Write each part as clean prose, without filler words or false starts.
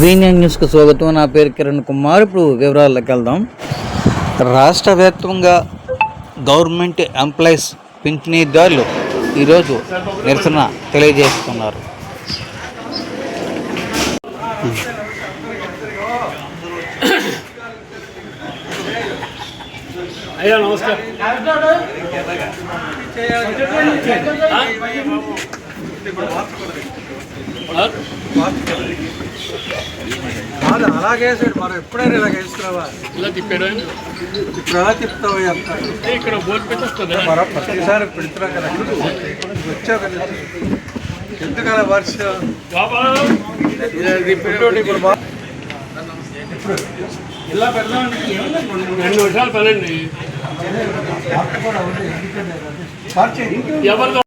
వీనియన్ న్యూస్కు స్వాగతం. నా పేరు కిరణ్ కుమార్. ఇప్పుడు వివరాల్లోకి వెళ్దాం. రాష్ట్ర వ్యాప్తంగా గవర్నమెంట్ ఎంప్లాయీస్ పింఛనీదారులు ఈరోజు నిరసన తెలియజేస్తున్నారు. అయ్యా నమస్కారం. అలాగే మనం ఎప్పుడైనా ఇలాగ వేసుకురావా? ఇలా తిప్పాడు. ఇప్పుడు ఎలా తిప్పుతావు? ఇక్కడ బోర్డు పెట్టి వస్తుంది. మనం ప్రతిసారి పెడుతున్నా కదా, వచ్చావు కదా, ఎందుకు అలా వర్షం ఇప్పుడు ఇలా పెడదామండి. 2 నిమిషాలు పనండి. ఎవరితో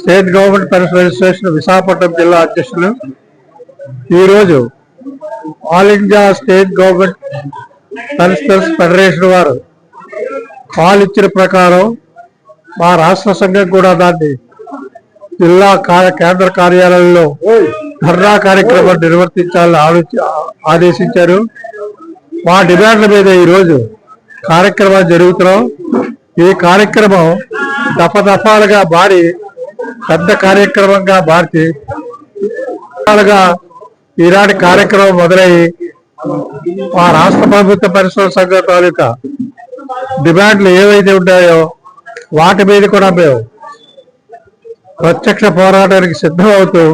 state government pension administration Visakhapatnam జిల్లా అధ్యక్షులు ఈరోజు all India state government pensioners federation వారు కాల్ ఇచ్చిన ప్రకారం మా రాష్ట్ర సంఘం కూడా దాన్ని జిల్లా కేంద్ర కార్యాలయంలో ధర్నా కార్యక్రమం నిర్వర్తించాలని ఆదేశించారు. మా డిమాండ్ల మీద ఈరోజు కార్యక్రమాలు జరుగుతున్నాం. ఈ కార్యక్రమం దఫాలుగా మారి పెద్ద కార్యక్రమంగా మార్చి ఈనాటి కార్యక్రమం మొదలయ్యి మా రాష్ట్ర ప్రభుత్వ పరిశ్రమ సంఘం తాలూకా డిమాండ్లు ఏవైతే ఉంటాయో వాటి మీద కూడా మేము ప్రత్యక్ష పోరాటానికి సిద్ధం అవుతూ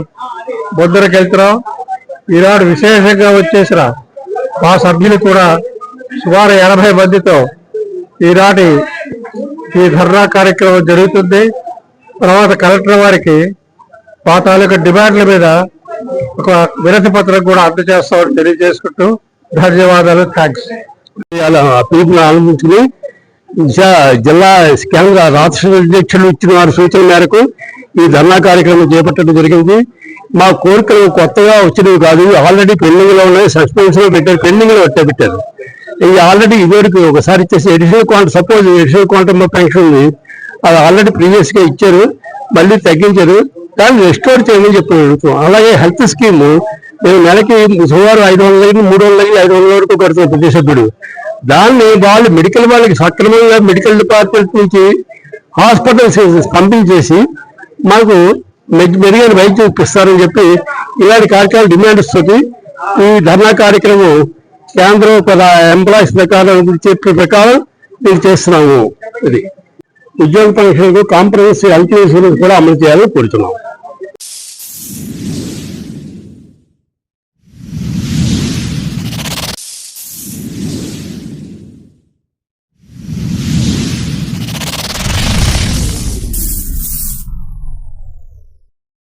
ముందరకెళ్తున్నాం. ఈనాడు విశేషంగా వచ్చేసిన మా సభ్యులు కూడా సుమారు 80 మందితో ఈనాటి ఈ ధర్నా కార్యక్రమం జరుగుతుంది. తర్వాత కలెక్టర్ వారికి మా తాలూకా డిమాండ్ల మీద ఒక వినతి పత్రం కూడా అందజేస్తామని తెలియజేసుకుంటూ ధన్యవాదాలు. థ్యాంక్స్. పిలుపుని ఆలోచించుకుని జిల్లా కేంద్ర రాష్ట్ర అధ్యక్షులు ఇచ్చిన వారి సూచన మేరకు ఈ ధర్నా కార్యక్రమం చేపట్టడం జరిగింది. మా కోరికలు కొత్తగా వచ్చినవి కాదు, ఆల్రెడీ పెండింగ్ లో ఉన్నాయి. సస్పెన్షన్ లో పెట్టారు, పెండింగ్ లో పెట్టారు. ఇది ఆల్రెడీ ఇదివరకు ఒకసారి ఇచ్చేసి ఎడిషనల్ క్వాంటమ్ పెన్షన్ ఉంది, అది ఆల్రెడీ ప్రీవియస్ గా ఇచ్చారు, మళ్ళీ తగ్గించారు. దాన్ని రెస్టోర్ చేయమని చెప్పి అడుగుతాం. అలాగే హెల్త్ స్కీమ్ మేము నెలకి సుమారు 500 300 500 వరకు కడుతున్నాం ప్రతి సభ్యుడు. దాన్ని వాళ్ళు మెడికల్ వాళ్ళకి సక్రమంగా మెడికల్ డిపార్ట్మెంట్ నుంచి హాస్పిటల్స్ పంపించేసి మాకు మెరుగైన వైద్యం ఇప్పిస్తారని చెప్పి ఇలాంటి కార్యక్రమాలు డిమాండ్ వస్తుంది. ఈ ధర్నా కార్యక్రమం కేంద్రం ఎంప్లాయీస్ ప్రకారం మేము చేస్తున్నాము. ఇది ఉద్యోగ పెన్షన్ కాంప్రమైజ్ హెల్త్ ఇన్సూరెన్స్ కూడా అమలు చేయాలని కోరుతున్నాం.